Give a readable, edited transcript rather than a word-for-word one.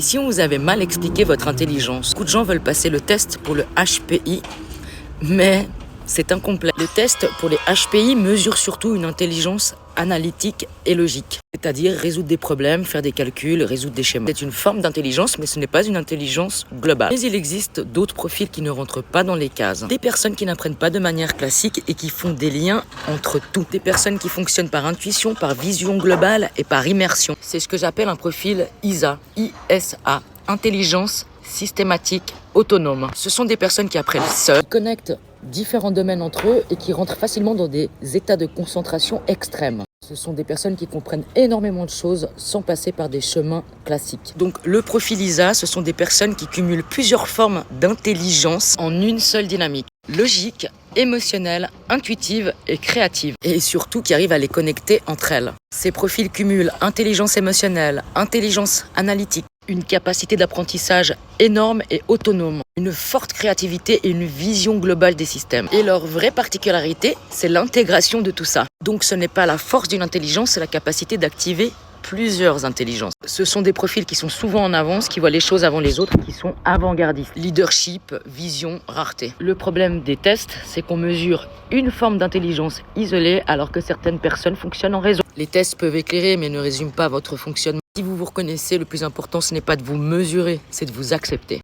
Si on vous avait mal expliqué votre intelligence, beaucoup de gens veulent passer le test pour le HPI, mais c'est incomplet. Le test pour les HPI mesure surtout une intelligence analytique et logique, c'est-à-dire résoudre des problèmes, faire des calculs, résoudre des schémas. C'est une forme d'intelligence, mais ce n'est pas une intelligence globale. Mais il existe d'autres profils qui ne rentrent pas dans les cases. Des personnes qui n'apprennent pas de manière classique et qui font des liens entre tout. Des personnes qui fonctionnent par intuition, par vision globale et par immersion. C'est ce que j'appelle un profil ISA, ISA, intelligence systématique autonome. Ce sont des personnes qui apprennent seules, qui connectent différents domaines entre eux et qui rentrent facilement dans des états de concentration extrêmes. Ce sont des personnes qui comprennent énormément de choses sans passer par des chemins classiques. Donc le profil ISA, ce sont des personnes qui cumulent plusieurs formes d'intelligence en une seule dynamique. Logique, émotionnelle, intuitive et créative. Et surtout qui arrivent à les connecter entre elles. Ces profils cumulent intelligence émotionnelle, intelligence analytique, une capacité d'apprentissage énorme et autonome, une forte créativité et une vision globale des systèmes. Et leur vraie particularité, c'est l'intégration de tout ça. Donc ce n'est pas la force d'une intelligence, c'est la capacité d'activer plusieurs intelligences. Ce sont des profils qui sont souvent en avance, qui voient les choses avant les autres, qui sont avant-gardistes. Leadership, vision, rareté. Le problème des tests, c'est qu'on mesure une forme d'intelligence isolée alors que certaines personnes fonctionnent en réseau. Les tests peuvent éclairer mais ne résument pas votre fonctionnement. Si vous vous reconnaissez, le plus important, ce n'est pas de vous mesurer, c'est de vous accepter.